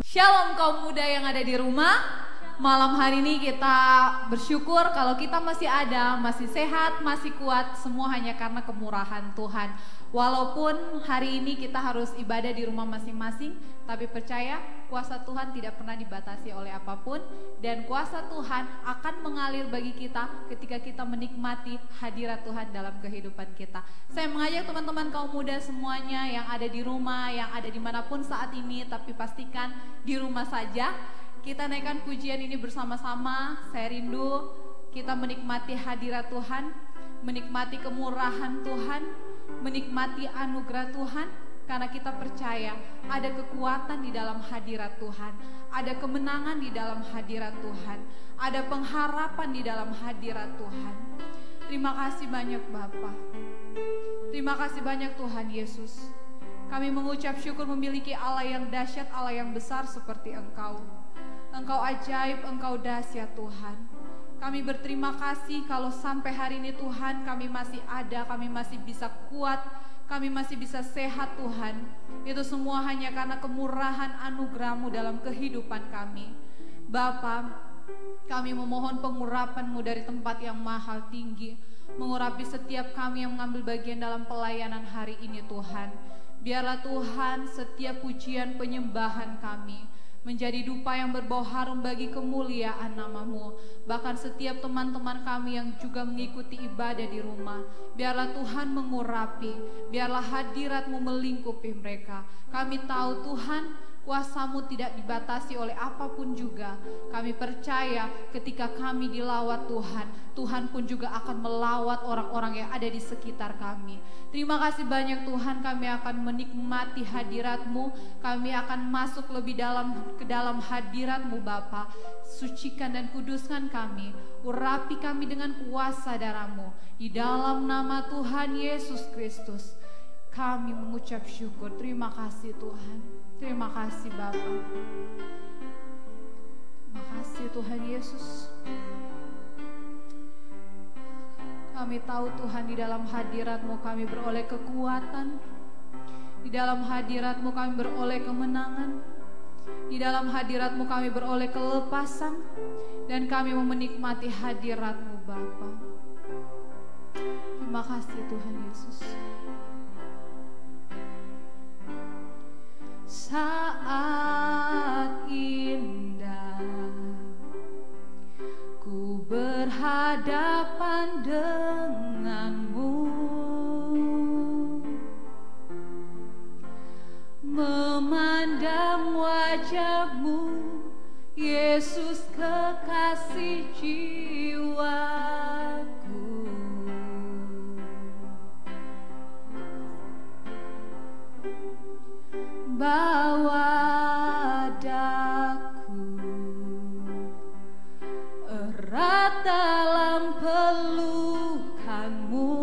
Shalom kaum muda yang ada di rumah. Malam hari ini kita bersyukur kalau kita masih ada, masih sehat, masih kuat. Semua hanya karena kemurahan Tuhan. Walaupun hari ini kita harus ibadah di rumah masing-masing, tapi percaya kuasa Tuhan tidak pernah dibatasi oleh apapun. Dan kuasa Tuhan akan mengalir bagi kita ketika kita menikmati hadirat Tuhan dalam kehidupan kita. Saya mengajak teman-teman kaum muda semuanya yang ada di rumah, yang ada dimanapun saat ini, tapi pastikan di rumah saja. Kita naikkan pujian ini bersama-sama. Saya rindu kita menikmati hadirat Tuhan, menikmati kemurahan Tuhan, menikmati anugerah Tuhan, karena kita percaya ada kekuatan di dalam hadirat Tuhan, ada kemenangan di dalam hadirat Tuhan, ada pengharapan di dalam hadirat Tuhan. Terima kasih banyak Bapa. Terima kasih banyak Tuhan Yesus. Kami mengucap syukur memiliki Allah yang dahsyat, Allah yang besar seperti Engkau. Engkau ajaib, Engkau dahsyat Tuhan. Kami berterima kasih kalau sampai hari ini Tuhan kami masih ada, kami masih bisa kuat, kami masih bisa sehat Tuhan. Itu semua hanya karena kemurahan anugerah-Mu dalam kehidupan kami. Bapa, kami memohon pengurapan-Mu dari tempat yang mahal tinggi, mengurapi setiap kami yang mengambil bagian dalam pelayanan hari ini Tuhan. Biarlah Tuhan setiap pujian penyembahan kami menjadi dupa yang berbau harum bagi kemuliaan nama-Mu. Bahkan setiap teman-teman kami yang juga mengikuti ibadah di rumah, biarlah Tuhan mengurapi, biarlah hadirat-Mu melingkupi mereka. Kami tahu Tuhan, kuasa-Mu tidak dibatasi oleh apapun juga. Kami percaya ketika kami dilawat Tuhan, Tuhan pun juga akan melawat orang-orang yang ada di sekitar kami. Terima kasih banyak Tuhan, kami akan menikmati hadirat-Mu, kami akan masuk lebih ke dalam hadirat-Mu Bapa. Sucikan dan kuduskan kami, urapi kami dengan kuasa darah-Mu. Di dalam nama Tuhan Yesus Kristus, kami mengucap syukur. Terima kasih Tuhan, terima kasih Bapa. Terima kasih Tuhan Yesus. Kami tahu Tuhan di dalam hadirat-Mu kami beroleh kekuatan, di dalam hadirat-Mu kami beroleh kemenangan, di dalam hadirat-Mu kami beroleh kelepasan, dan kami mau menikmati hadirat-Mu Bapa. Terima kasih Tuhan Yesus. Saat indah ku berhadapan denganmu, memandang wajah-Mu, Yesus kekasih jiwaku. Bawa daku erat dalam pelukan-Mu,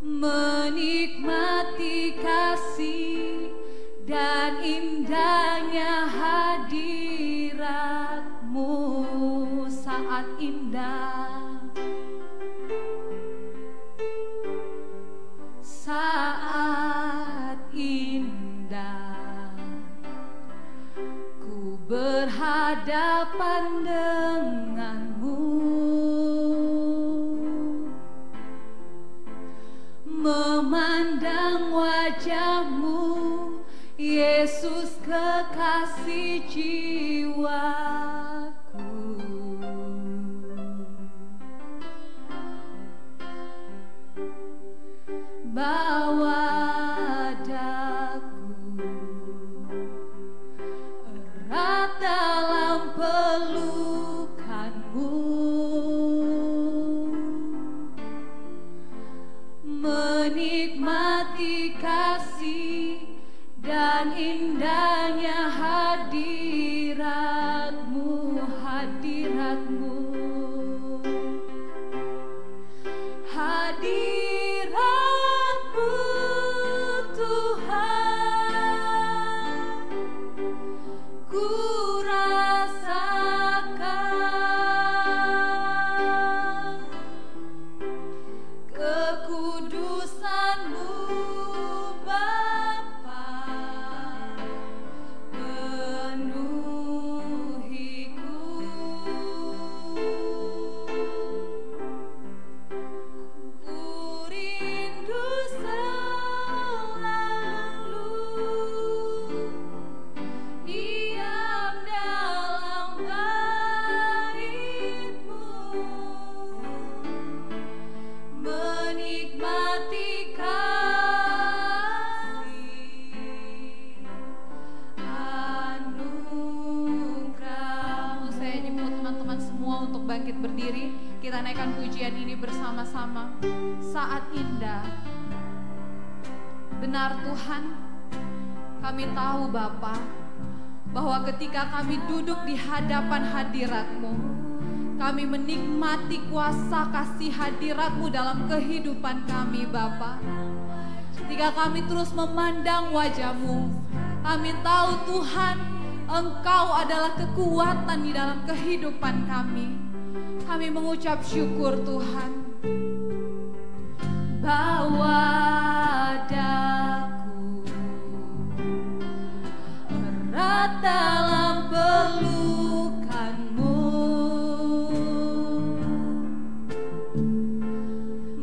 menikmati kasih dan indahnya hadirat-Mu. Saat indah, saat indah ku berhadapan dengan-Mu, memandang wajah-Mu, Yesus kekasih jiwaku. Bawa daku erat dalam pelukan-Mu, menikmati kasih dan indahnya hadirat-Mu, hadirat-Mu, hadirat-Mu Tuhan, ku rasakan kekudusan-Mu Bapa. Kita naikkan pujian ini bersama-sama. Saat indah. Benar Tuhan, kami tahu Bapa, bahwa ketika kami duduk di hadapan hadirat-Mu, kami menikmati kuasa kasih hadirat-Mu dalam kehidupan kami Bapa. Ketika kami terus memandang wajah-Mu, kami tahu Tuhan, Engkau adalah kekuatan di dalam kehidupan kami. Kami mengucap syukur Tuhan. Bawa daku erat dalam pelukan-Mu,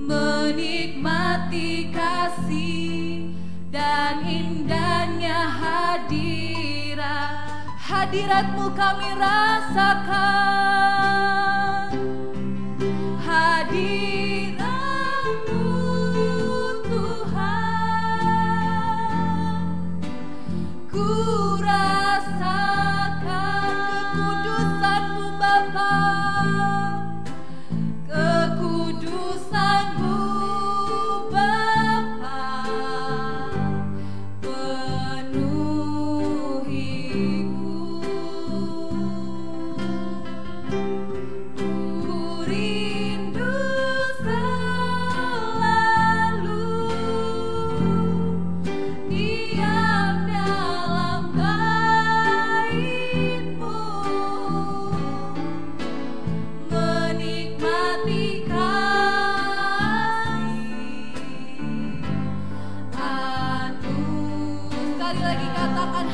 menikmati kasih dan indahnya hadirat-Mu kami rasakan. Hadirat-Mu Tuhan, ku rasakan kekudusan-Mu Bapa, kekudusan-Mu Bapa, penuhiku.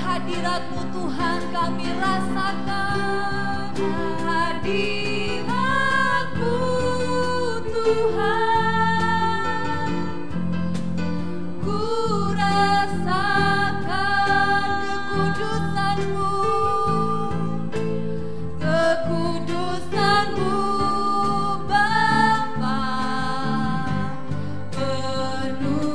Hadirat-Mu Tuhan kami rasakan. Hadirat-Mu Tuhan, ku rasakan kekudusan-Mu, kekudusan-Mu Bapa, penuhiku.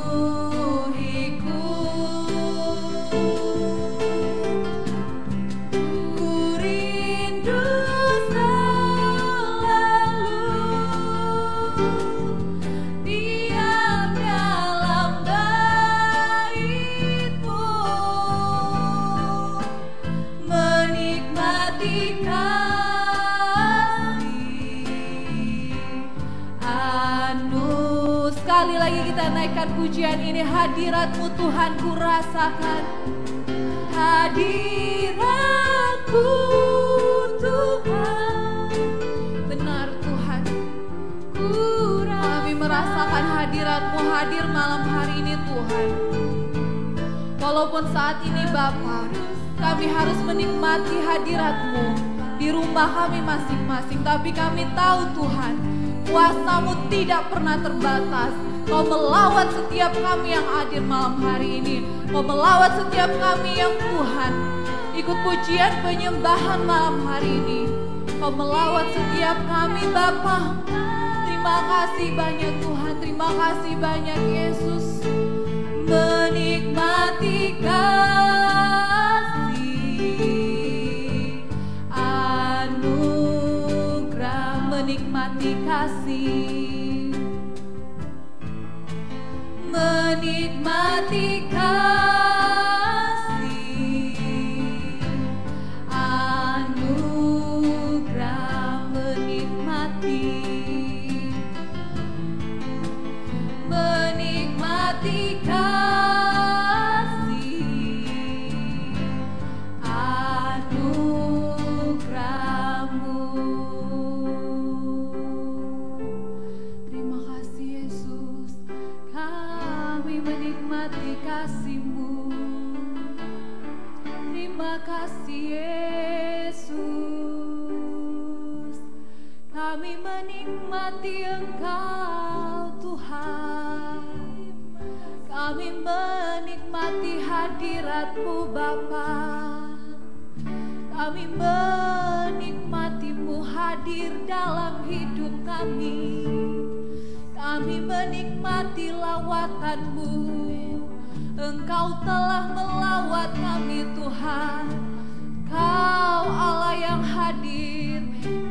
Sekali lagi kita naikkan pujian ini. Hadirat-Mu Tuhan ku rasakan. Hadirat-Mu Tuhan, benar Tuhan, kami merasakan hadirat-Mu hadir malam hari ini Tuhan. Walaupun saat ini Bapa, kami harus menikmati hadirat-Mu di rumah kami masing-masing, tapi kami tahu Tuhan, kuasa-Mu tidak pernah terbatas. Kau melawat setiap kami yang hadir malam hari ini. Kau melawat setiap kami yang Tuhan ikut pujian penyembahan malam hari ini. Kau melawat setiap kami Bapa. Terima kasih banyak Tuhan. Terima kasih banyak Yesus. Menikmati kasih, anugerah, menikmati kasih, menikmati kasih, anugerah, menikmati, menikmati kasih, anugerah-Mu. Terima kasih Yesus, kami menikmati kasih-Mu. Terima kasih Yesus, kami menikmati Engkau Tuhan. Kami menikmati hadirat-Mu Bapa. Kami menikmati-Mu hadir dalam hidup kami. Kami menikmati lawatan-Mu. Engkau telah melawat kami Tuhan. Kau Allah yang hadir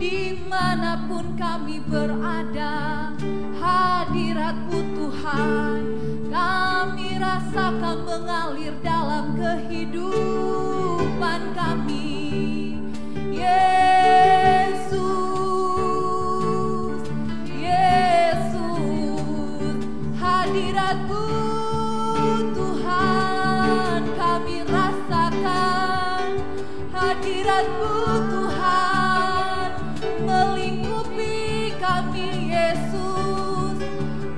dimanapun kami berada, hadirat-Mu Tuhan kami rasakan mengalir dalam kehidupan kami. Yesus, Yesus, hadirat-Mu Tuhan kami rasakan, hadirat-Mu Tuhan melingkupi kami. Yesus,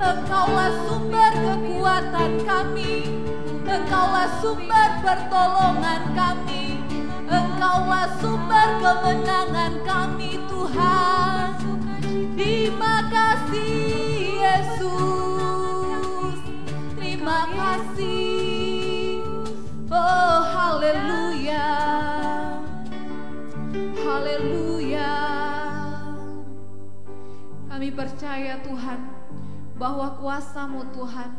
Engkaulah sumber kekuatan kami, Engkaulah sumber pertolongan kami, Engkaulah sumber kemenangan kami Tuhan. Terima kasih Yesus, terima kasih. Oh haleluya, haleluya. Kami percaya Tuhan bahwa kuasa-Mu Tuhan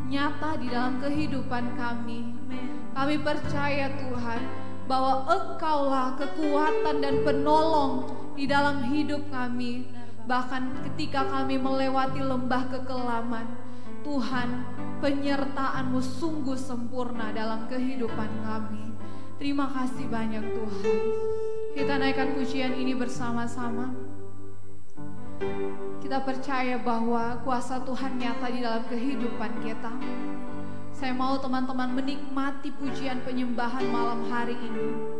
nyata di dalam kehidupan kami. Kami percaya Tuhan bahwa Engkaulah kekuatan dan penolong di dalam hidup kami. Bahkan ketika kami melewati lembah kekelaman, Tuhan, penyertaan-Mu sungguh sempurna dalam kehidupan kami. Terima kasih banyak Tuhan. Kita naikkan pujian ini bersama-sama. Kita percaya bahwa kuasa Tuhan nyata di dalam kehidupan kita. Saya mau teman-teman menikmati pujian penyembahan malam hari ini.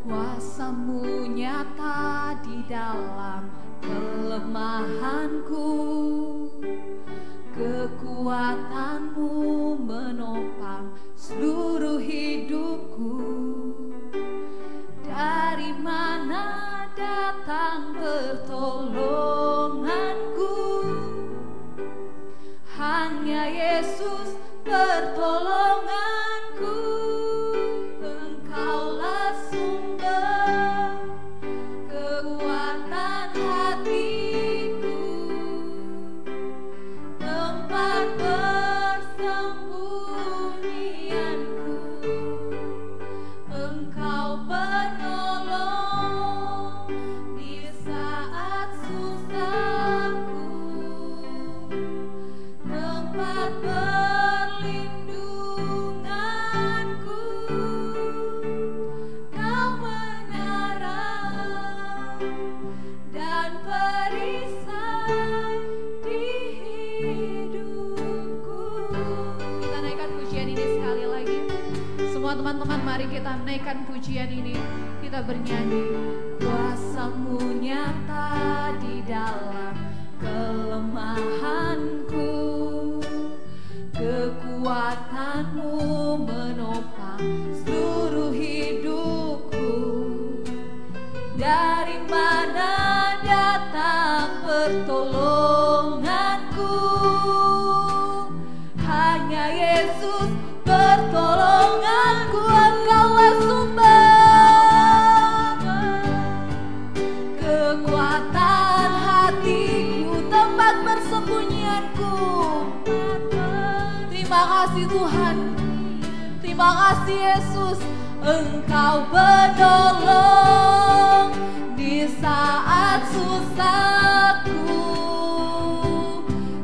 Kuasa-Mu nyata di dalam kelemahanku, kekuatan-Mu menopang seluruh hidupku. Dari mana datang pertolonganku? Hanya Yesus pertolonganku. Engkaulah sumber kekuatan hatiku, tempat persembunyianku. Engkau penolong di saat susahku, tempat perlindunganku. Kau menara dan perisai di hidupku. Kita naikkan pujian ini sekali lagi. Semua teman-teman, mari kita naikkan pujian ini. Kita bernyanyi. Kuasa-Mu nyata di dalam kelemahanku, kekuatan-Mu menopang seluruh hidupku. Dari mana datang pertolonganku? Hanya Yesus pertolonganku. Engkaulah sumber kekuatan hatiku, tempat persembunyianku. Terima kasih Tuhan, terima kasih Yesus. Engkau penolong di saat susahku,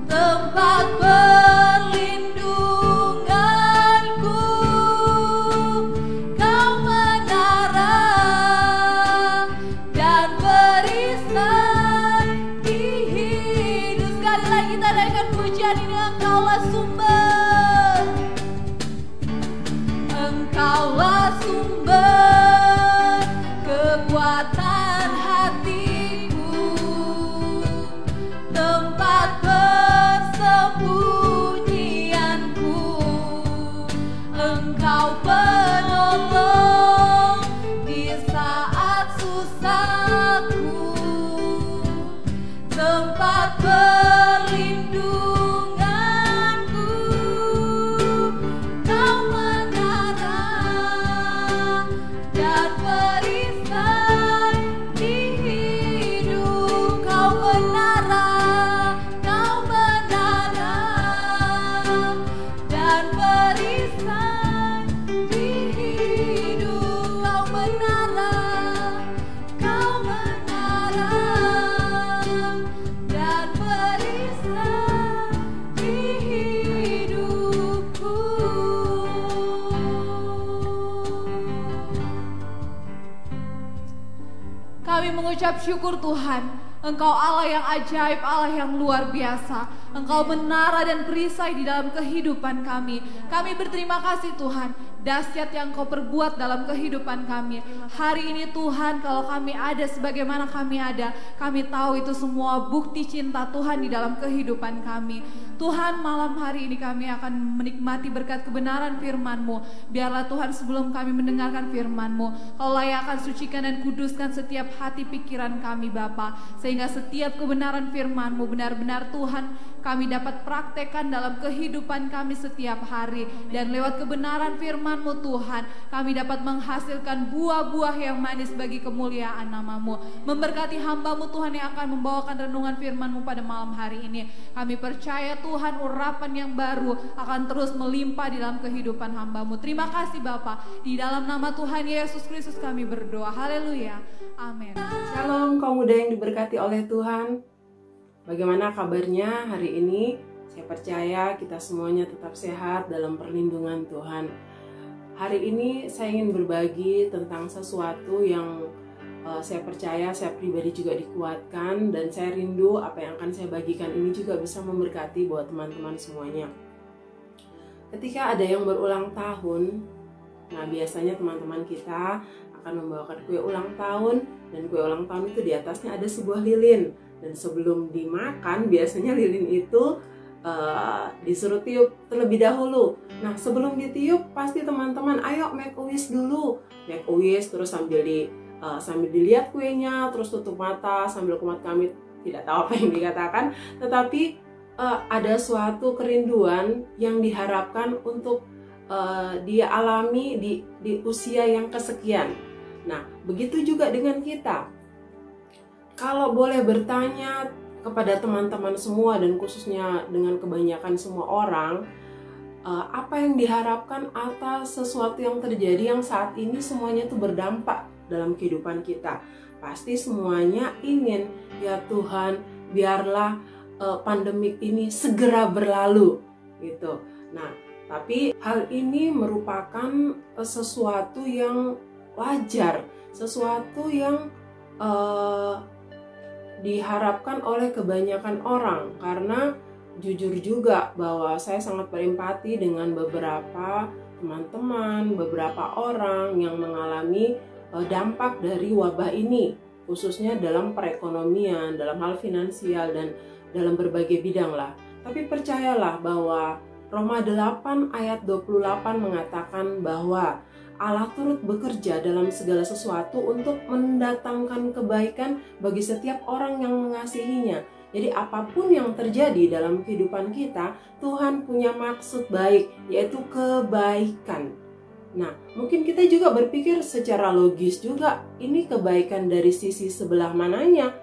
tempat perlindunganku. Kau menara dan perisai di hidup. Sekali lagi kita naikkan pujian ini. Engkaulah sumber, Engkaulah sumber kekuatan hatiku, tempat persembunyianku. Engkau penolong di saat susahku, tempat perlindunganku. Kau menara dan perisai di hidup. Kau menara dan perisai di hidup. Kau menara mengucap syukur Tuhan. Engkau Allah yang ajaib, Allah yang luar biasa. Engkau menara dan perisai di dalam kehidupan kami. Kami berterima kasih Tuhan, dahsyat yang Kau perbuat dalam kehidupan kami. Hari ini Tuhan, kalau kami ada sebagaimana kami ada, kami tahu itu semua bukti cinta Tuhan di dalam kehidupan kami. Tuhan, malam hari ini kami akan menikmati berkat kebenaran firman-Mu. Biarlah Tuhan, sebelum kami mendengarkan firman-Mu, Kau layakkan, sucikan dan kuduskan setiap hati pikiran kami Bapa, sehingga setiap kebenaran firman-Mu benar-benar Tuhan kami dapat praktekkan dalam kehidupan kami setiap hari. Dan lewat kebenaran firman-Mu Tuhan, kami dapat menghasilkan buah-buah yang manis bagi kemuliaan nama-Mu. Memberkati hamba-Mu Tuhan yang akan membawakan renungan firman-Mu pada malam hari ini. Kami percaya Tuhan, urapan yang baru akan terus melimpah di dalam kehidupan hamba-Mu. Terima kasih Bapa. Di dalam nama Tuhan Yesus Kristus kami berdoa. Haleluya. Amin. Shalom kaum muda yang diberkati oleh Tuhan. Bagaimana kabarnya hari ini? Saya percaya kita semuanya tetap sehat dalam perlindungan Tuhan. Hari ini saya ingin berbagi tentang sesuatu yang saya percaya saya pribadi juga dikuatkan, dan saya rindu apa yang akan saya bagikan ini juga bisa memberkati buat teman-teman semuanya. Ketika ada yang berulang tahun, nah biasanya teman-teman kita akan membawakan kue ulang tahun, dan kue ulang tahun itu di atasnya ada sebuah lilin, dan sebelum dimakan biasanya lilin itu disuruh tiup terlebih dahulu. Nah sebelum ditiup pasti teman-teman ayo make a wish dulu, make a wish, terus sambil dilihat kuenya, terus tutup mata sambil kumat kamit, tidak tahu apa yang dikatakan, tetapi ada suatu kerinduan yang diharapkan untuk dia alami di usia yang kesekian. Nah begitu juga dengan kita. Kalau boleh bertanya kepada teman-teman semua, dan khususnya dengan kebanyakan semua orang, apa yang diharapkan atas sesuatu yang terjadi yang saat ini semuanya itu berdampak dalam kehidupan kita. Pasti semuanya ingin, ya Tuhan, biarlah pandemik ini segera berlalu gitu. Nah, tapi hal ini merupakan sesuatu yang wajar, sesuatu yang diharapkan oleh kebanyakan orang, karena jujur juga bahwa saya sangat berempati dengan beberapa teman-teman, beberapa orang yang mengalami dampak dari wabah ini, khususnya dalam perekonomian, dalam hal finansial, dan dalam berbagai bidang lah. Tapi percayalah bahwa Roma 8 ayat 28 mengatakan bahwa Allah turut bekerja dalam segala sesuatu untuk mendatangkan kebaikan bagi setiap orang yang mengasihinya. Jadi apapun yang terjadi dalam kehidupan kita, Tuhan punya maksud baik, yaitu kebaikan. Nah, mungkin kita juga berpikir secara logis juga, ini kebaikan dari sisi sebelah mananya?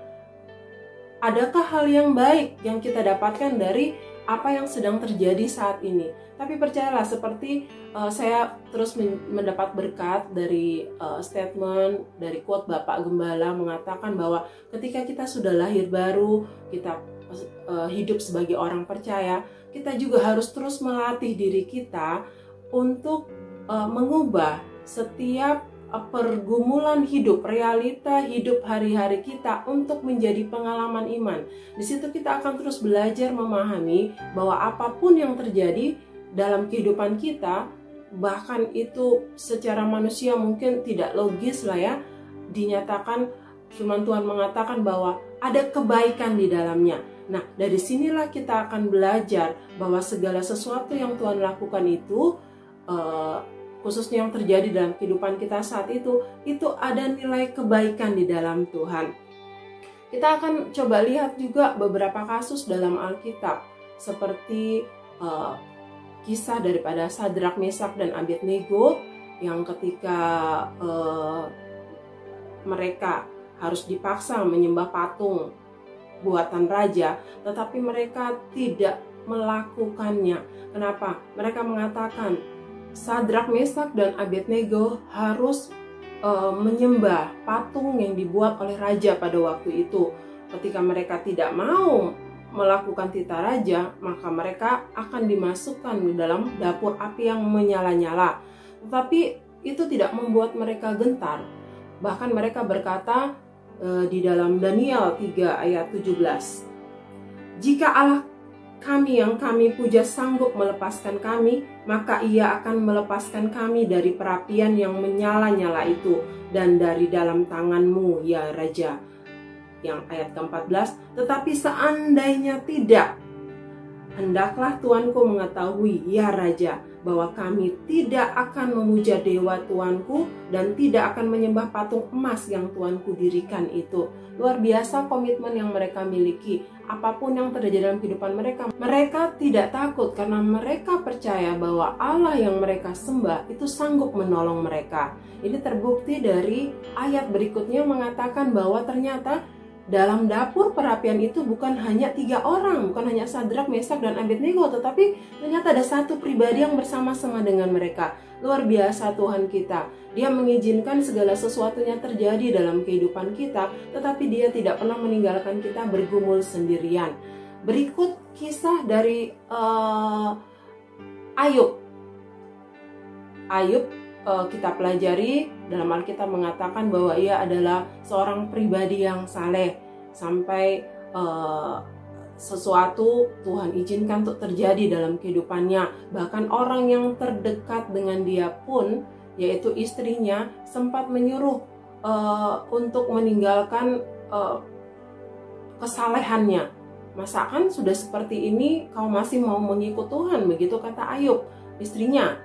Adakah hal yang baik yang kita dapatkan dari apa yang sedang terjadi saat ini? Tapi percayalah, seperti saya terus mendapat berkat dari statement, dari quote Bapak Gembala mengatakan bahwa ketika kita sudah lahir baru, kita hidup sebagai orang percaya, kita juga harus terus melatih diri kita untuk mengubah setiap pergumulan hidup, realita hidup hari-hari kita untuk menjadi pengalaman iman. Di situ kita akan terus belajar memahami bahwa apapun yang terjadi dalam kehidupan kita, bahkan itu secara manusia mungkin tidak logis lah ya, dinyatakan firman Tuhan mengatakan bahwa ada kebaikan di dalamnya. Nah, dari sinilah kita akan belajar bahwa segala sesuatu yang Tuhan lakukan itu, khususnya yang terjadi dalam kehidupan kita saat itu ada nilai kebaikan di dalam Tuhan. Kita akan coba lihat juga beberapa kasus dalam Alkitab, seperti kisah daripada Sadrak, Mesak, dan Abednego, yang ketika mereka harus dipaksa menyembah patung buatan raja, tetapi mereka tidak melakukannya. Kenapa? Mereka mengatakan Sadrak, Mesak, dan Abednego harus menyembah patung yang dibuat oleh raja pada waktu itu. Ketika mereka tidak mau melakukan titah raja, maka mereka akan dimasukkan ke dalam dapur api yang menyala-nyala. Tetapi itu tidak membuat mereka gentar. Bahkan mereka berkata, di dalam Daniel 3 ayat 17. Jika Allah kami yang kami puja sanggup melepaskan kami, maka Ia akan melepaskan kami dari perapian yang menyala-nyala itu dan dari dalam tangan-Mu, ya Raja. Yang ayat ke-14, tetapi seandainya tidak, hendaklah Tuanku mengetahui, ya Raja, bahwa kami tidak akan memuja dewa Tuanku dan tidak akan menyembah patung emas yang Tuanku dirikan itu. Luar biasa komitmen yang mereka miliki. Apapun yang terjadi dalam kehidupan mereka, mereka tidak takut karena mereka percaya bahwa Allah yang mereka sembah itu sanggup menolong mereka. Ini terbukti dari ayat berikutnya mengatakan bahwa ternyata dalam dapur perapian itu bukan hanya 3 orang, bukan hanya Sadrak, Mesak, dan Abednego, tetapi ternyata ada satu pribadi yang bersama-sama dengan mereka. Luar biasa Tuhan kita. Dia mengizinkan segala sesuatunya terjadi dalam kehidupan kita, tetapi Dia tidak pernah meninggalkan kita bergumul sendirian. Berikut kisah dari Ayub. Ayub kita pelajari dalam Alkitab mengatakan bahwa ia adalah seorang pribadi yang saleh sampai sesuatu Tuhan izinkan untuk terjadi dalam kehidupannya. Bahkan orang yang terdekat dengan dia pun, yaitu istrinya, sempat menyuruh untuk meninggalkan kesalehannya. Masakan sudah seperti ini kau masih mau mengikut Tuhan? Begitu kata Ayub, istrinya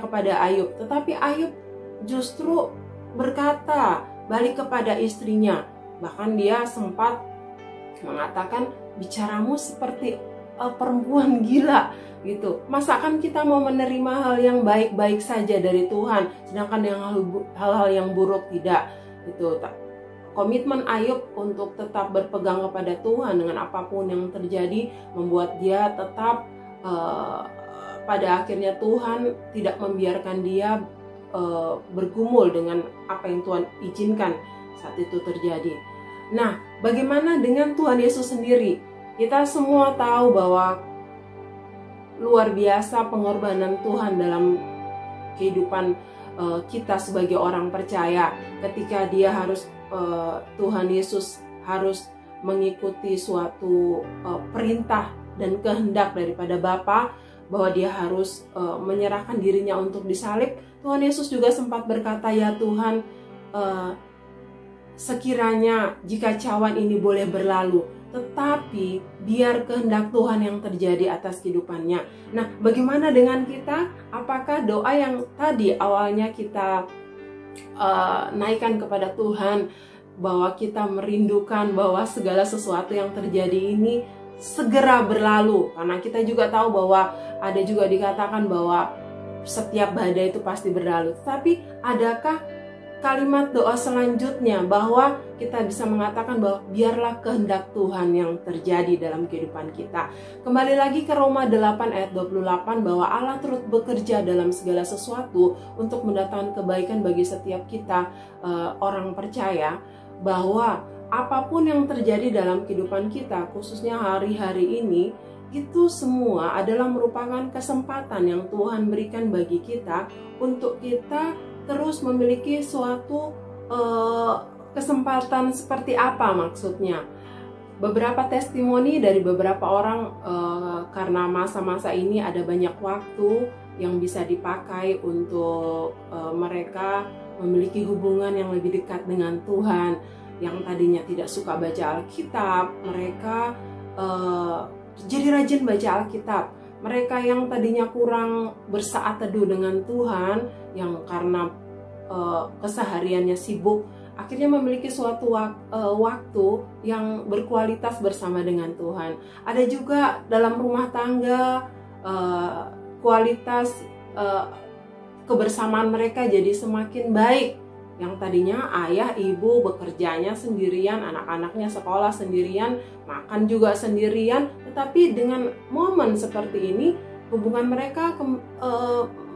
kepada Ayub. Tetapi Ayub justru berkata balik kepada istrinya. Bahkan dia sempat mengatakan, bicaramu seperti perempuan gila gitu. Masakan kita mau menerima hal yang baik-baik saja dari Tuhan, sedangkan yang hal-hal yang buruk tidak. Itu komitmen Ayub untuk tetap berpegang kepada Tuhan dengan apapun yang terjadi membuat dia tetap pada akhirnya Tuhan tidak membiarkan dia bergumul dengan apa yang Tuhan izinkan saat itu terjadi. Nah, bagaimana dengan Tuhan Yesus sendiri? Kita semua tahu bahwa luar biasa pengorbanan Tuhan dalam kehidupan kita sebagai orang percaya. Ketika dia harus Tuhan Yesus harus mengikuti suatu perintah dan kehendak daripada Bapa, bahwa dia harus menyerahkan dirinya untuk disalib. Tuhan Yesus juga sempat berkata, ya Tuhan, sekiranya jika cawan ini boleh berlalu, tetapi biar kehendak Tuhan yang terjadi atas kehidupannya. Nah, bagaimana dengan kita? Apakah doa yang tadi awalnya kita naikkan kepada Tuhan, bahwa kita merindukan bahwa segala sesuatu yang terjadi ini segera berlalu, karena kita juga tahu bahwa ada juga dikatakan bahwa setiap badai itu pasti berlalu. Tapi adakah kalimat doa selanjutnya bahwa kita bisa mengatakan bahwa biarlah kehendak Tuhan yang terjadi dalam kehidupan kita? Kembali lagi ke Roma 8 ayat 28 bahwa Allah turut bekerja dalam segala sesuatu untuk mendatangkan kebaikan bagi setiap kita orang percaya, bahwa apapun yang terjadi dalam kehidupan kita, khususnya hari-hari ini, itu semua adalah merupakan kesempatan yang Tuhan berikan bagi kita untuk kita terus memiliki suatu kesempatan. Seperti apa maksudnya? Beberapa testimoni dari beberapa orang, karena masa-masa ini ada banyak waktu yang bisa dipakai untuk mereka memiliki hubungan yang lebih dekat dengan Tuhan. Yang tadinya tidak suka baca Alkitab, mereka jadi rajin baca Alkitab. Mereka yang tadinya kurang bersaat teduh dengan Tuhan, yang karena kesehariannya sibuk, akhirnya memiliki suatu waktu yang berkualitas bersama dengan Tuhan. Ada juga dalam rumah tangga, kualitas kebersamaan mereka jadi semakin baik. Yang tadinya ayah ibu bekerjanya sendirian, anak-anaknya sekolah sendirian, makan juga sendirian, tetapi dengan momen seperti ini hubungan mereka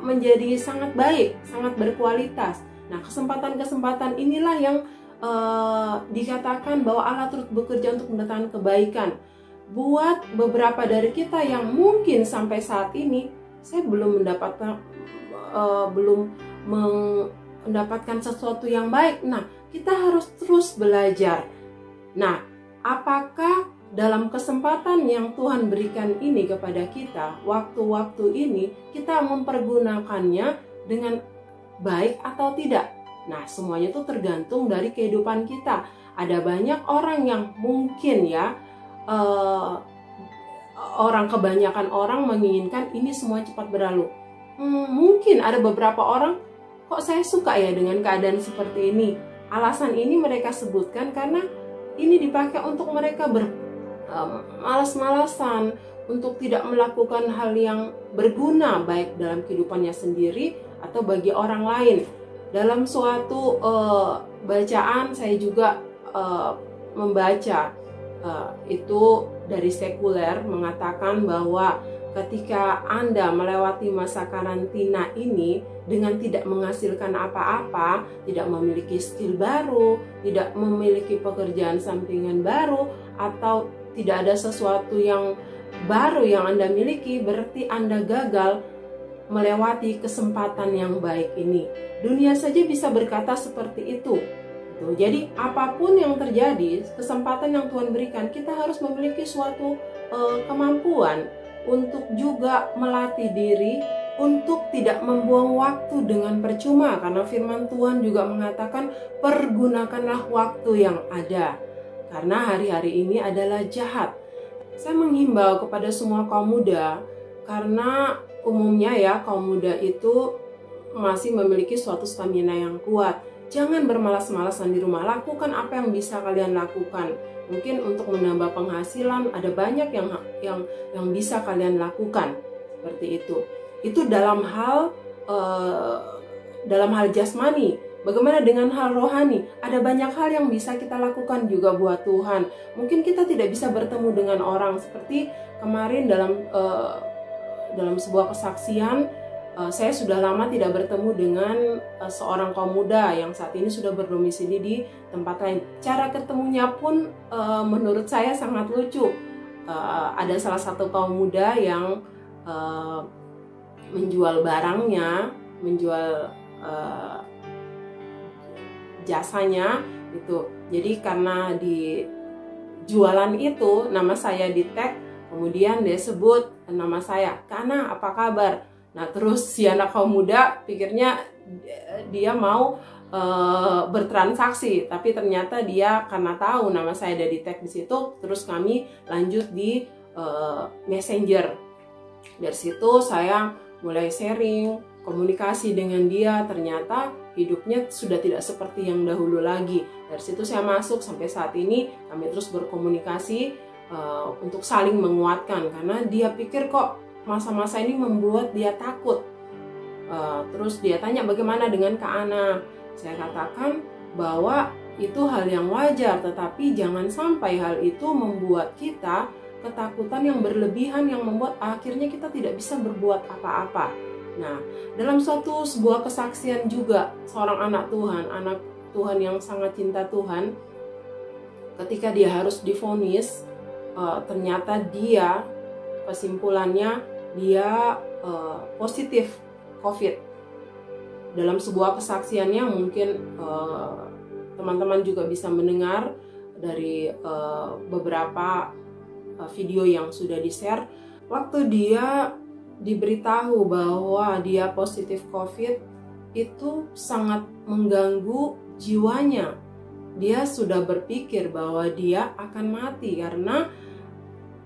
menjadi sangat baik, sangat berkualitas. Nah, kesempatan-kesempatan inilah yang dikatakan bahwa Allah terus bekerja untuk mendatangkan kebaikan. Buat beberapa dari kita yang mungkin sampai saat ini saya belum mendapatkan mendapatkan sesuatu yang baik. Nah, kita harus terus belajar. Nah, apakah dalam kesempatan yang Tuhan berikan ini kepada kita, waktu-waktu ini kita mempergunakannya dengan baik atau tidak? Nah, semuanya itu tergantung dari kehidupan kita. Ada banyak orang yang mungkin ya, kebanyakan orang menginginkan ini semua cepat berlalu. Mungkin ada beberapa orang, kok saya suka ya dengan keadaan seperti ini. Alasan ini mereka sebutkan karena ini dipakai untuk mereka malas-malasan, untuk tidak melakukan hal yang berguna baik dalam kehidupannya sendiri atau bagi orang lain. Dalam suatu bacaan saya juga membaca itu dari sekuler mengatakan bahwa ketika Anda melewati masa karantina ini dengan tidak menghasilkan apa-apa, tidak memiliki skill baru, tidak memiliki pekerjaan sampingan baru, atau tidak ada sesuatu yang baru yang Anda miliki, berarti Anda gagal melewati kesempatan yang baik ini. Dunia saja bisa berkata seperti itu. Jadi apapun yang terjadi, kesempatan yang Tuhan berikan, kita harus memiliki suatu kemampuan untuk juga melatih diri untuk tidak membuang waktu dengan percuma, karena firman Tuhan juga mengatakan pergunakanlah waktu yang ada, karena hari-hari ini adalah jahat. Saya menghimbau kepada semua kaum muda, karena umumnya ya kaum muda itu masih memiliki suatu stamina yang kuat. Jangan bermalas-malasan di rumah, lakukan apa yang bisa kalian lakukan. Mungkin untuk menambah penghasilan ada banyak yang bisa kalian lakukan seperti itu. Itu dalam hal jasmani. Bagaimana dengan hal rohani? Ada banyak hal yang bisa kita lakukan juga buat Tuhan. Mungkin kita tidak bisa bertemu dengan orang seperti kemarin dalam sebuah kesaksian. Saya sudah lama tidak bertemu dengan seorang kaum muda yang saat ini sudah berdomisili di tempat lain. Cara ketemunya pun menurut saya sangat lucu. Ada salah satu kaum muda yang menjual barangnya, menjual jasanya itu. Jadi karena di jualan itu nama saya di tag, kemudian dia sebut nama saya, "Kana, apa kabar?" Nah, terus si anak kaum muda pikirnya dia mau bertransaksi, tapi ternyata dia karena tahu nama saya ada di tag di situ, terus kami lanjut di Messenger. Dari situ saya mulai sharing, komunikasi dengan dia. Ternyata hidupnya sudah tidak seperti yang dahulu lagi. Dari situ saya masuk sampai saat ini kami terus berkomunikasi untuk saling menguatkan, karena dia pikir kok masa-masa ini membuat dia takut. Terus dia tanya bagaimana dengan Kak Ana. Saya katakan bahwa itu hal yang wajar, tetapi jangan sampai hal itu membuat kita ketakutan yang berlebihan yang membuat akhirnya kita tidak bisa berbuat apa-apa. Nah, dalam sebuah kesaksian juga seorang anak Tuhan yang sangat cinta Tuhan, ketika dia harus divonis, ternyata dia kesimpulannya dia positif COVID. Dalam sebuah kesaksiannya mungkin teman-teman juga bisa mendengar dari beberapa video yang sudah di-share. Waktu dia diberitahu bahwa dia positif COVID, itu sangat mengganggu jiwanya. Dia sudah berpikir bahwa dia akan mati, karena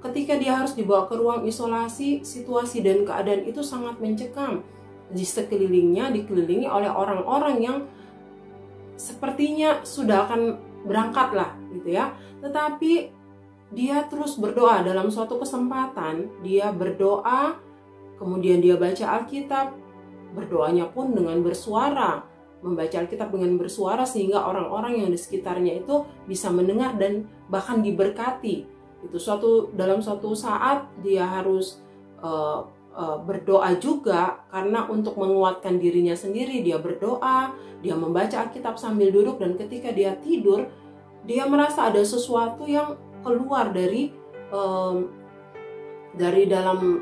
ketika dia harus dibawa ke ruang isolasi, situasi dan keadaan itu sangat mencekam. Di sekelilingnya dikelilingi oleh orang-orang yang sepertinya sudah akan berangkat lah gitu ya. Tetapi dia terus berdoa. Dalam suatu kesempatan dia berdoa, kemudian dia baca Alkitab. Berdoanya pun dengan bersuara, membaca Alkitab dengan bersuara sehingga orang-orang yang di sekitarnya itu bisa mendengar dan bahkan diberkati. Itu dalam suatu saat dia harus berdoa juga, karena untuk menguatkan dirinya sendiri dia berdoa, dia membaca Alkitab sambil duduk, dan ketika dia tidur dia merasa ada sesuatu yang keluar dari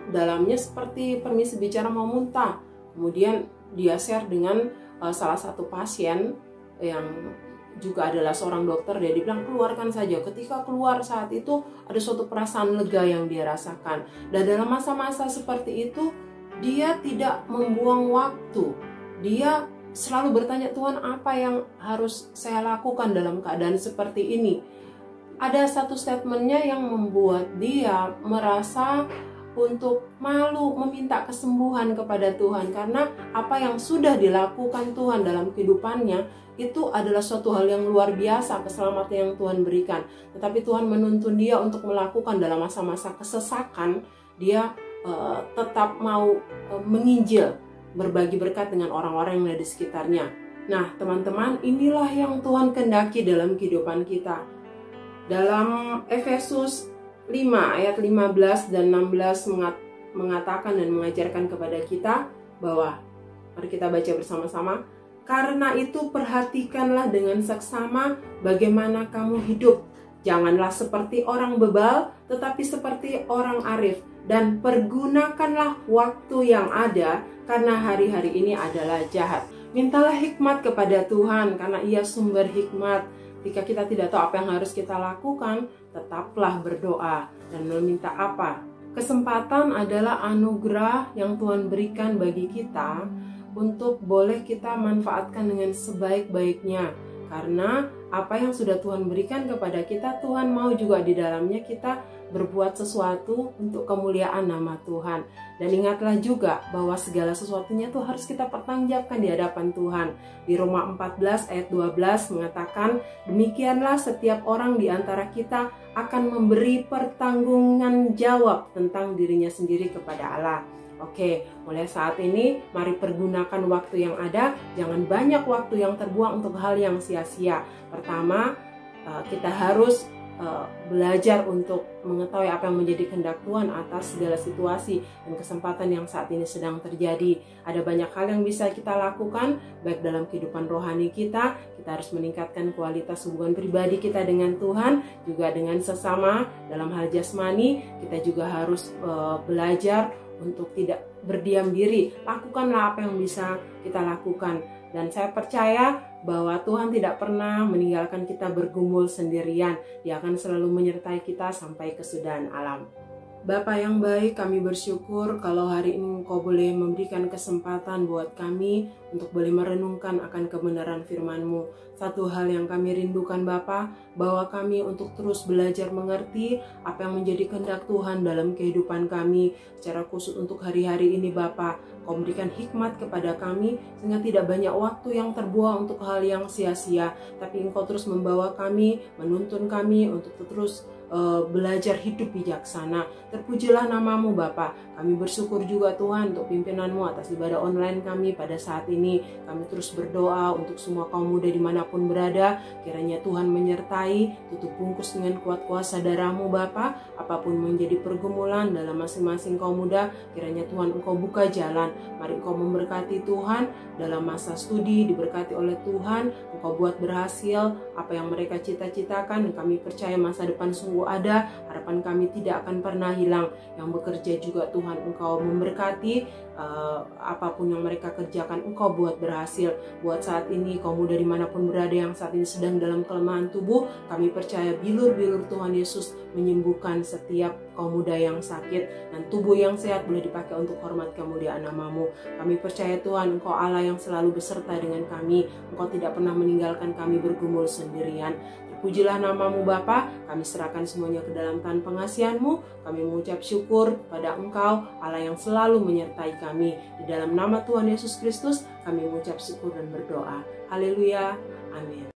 dalamnya seperti permisi bicara mau muntah. Kemudian dia share dengan salah satu pasien yang juga adalah seorang dokter, dia dibilang keluarkan saja. Ketika keluar saat itu ada suatu perasaan lega yang dia rasakan. Dan dalam masa-masa seperti itu dia tidak membuang waktu. Dia selalu bertanya, Tuhan, apa yang harus saya lakukan dalam keadaan seperti ini? Ada satu statementnya yang membuat dia merasa untuk malu meminta kesembuhan kepada Tuhan, karena apa yang sudah dilakukan Tuhan dalam kehidupannya itu adalah suatu hal yang luar biasa, keselamatan yang Tuhan berikan. Tetapi Tuhan menuntun dia untuk melakukan dalam masa-masa kesesakan, dia tetap mau menginjil, berbagi berkat dengan orang-orang yang ada di sekitarnya. Nah teman-teman, inilah yang Tuhan kehendaki dalam kehidupan kita. Dalam Efesus 5 ayat 15 dan 16 mengatakan dan mengajarkan kepada kita bahwa, mari kita baca bersama-sama. Karena itu perhatikanlah dengan seksama bagaimana kamu hidup. Janganlah seperti orang bebal, tetapi seperti orang arif. Dan pergunakanlah waktu yang ada, karena hari-hari ini adalah jahat. Mintalah hikmat kepada Tuhan, karena Ia sumber hikmat. Jika kita tidak tahu apa yang harus kita lakukan, tetaplah berdoa dan meminta apa. Kesempatan adalah anugerah yang Tuhan berikan bagi kita untuk boleh kita manfaatkan dengan sebaik-baiknya. Karena apa yang sudah Tuhan berikan kepada kita, Tuhan mau juga di dalamnya kita berbuat sesuatu untuk kemuliaan nama Tuhan. Dan ingatlah juga bahwa segala sesuatunya itu harus kita pertanggungjawabkan di hadapan Tuhan. Di Roma 14 ayat 12 mengatakan, demikianlah setiap orang di antara kita akan memberi pertanggungan jawab tentang dirinya sendiri kepada Allah. Oke, mulai saat ini mari pergunakan waktu yang ada. Jangan banyak waktu yang terbuang untuk hal yang sia-sia. Pertama, kita harus belajar untuk mengetahui apa yang menjadi kehendak Tuhan atas segala situasi dan kesempatan yang saat ini sedang terjadi. Ada banyak hal yang bisa kita lakukan, baik dalam kehidupan rohani kita harus meningkatkan kualitas hubungan pribadi kita dengan Tuhan, juga dengan sesama. Dalam hal jasmani, kita juga harus belajar untuk tidak berdiam diri. Lakukanlah apa yang bisa kita lakukan. Dan saya percaya bahwa Tuhan tidak pernah meninggalkan kita bergumul sendirian. Dia akan selalu menyertai kita sampai kesudahan alam. Bapa yang baik, kami bersyukur kalau hari ini Engkau boleh memberikan kesempatan buat kami untuk boleh merenungkan akan kebenaran firman-Mu. Satu hal yang kami rindukan Bapa, bahwa kami untuk terus belajar mengerti apa yang menjadi kehendak Tuhan dalam kehidupan kami. Secara khusus untuk hari-hari ini Bapa, Kau berikan hikmat kepada kami sehingga tidak banyak waktu yang terbuang untuk hal yang sia-sia. Tapi Engkau terus membawa kami, menuntun kami untuk terus belajar hidup bijaksana. Terpujilah nama-Mu Bapa. Kami bersyukur juga Tuhan untuk pimpinan-Mu atas ibadah online kami pada saat ini. Kami terus berdoa untuk semua kaum muda dimanapun berada. Kiranya Tuhan menyertai, tutup bungkus dengan kuat kuasa darah-Mu Bapa. Apapun menjadi pergumulan dalam masing-masing kaum muda, kiranya Tuhan Engkau buka jalan. Mari Engkau memberkati Tuhan dalam masa studi, diberkati oleh Tuhan. Engkau buat berhasil apa yang mereka cita-citakan. Dan kami percaya masa depan sungguh ada, harapan kami tidak akan pernah hilang. Yang bekerja juga Tuhan Engkau memberkati, apapun yang mereka kerjakan Engkau buat berhasil. Buat saat ini kaum muda dimanapun berada yang saat ini sedang dalam kelemahan tubuh, kami percaya bilur-bilur Tuhan Yesus menyembuhkan setiap kaum muda yang sakit, dan tubuh yang sehat boleh dipakai untuk hormat kemuliaan nama-Mu. Kami percaya Tuhan Engkau Allah yang selalu beserta dengan kami. Engkau tidak pernah meninggalkan kami bergumul sendirian. Pujilah nama-Mu Bapa, kami serahkan semuanya ke dalam tangan pengasihan-Mu. Kami mengucap syukur kepada Engkau, Allah yang selalu menyertai kami. Di dalam nama Tuhan Yesus Kristus, kami mengucap syukur dan berdoa. Haleluya, amin.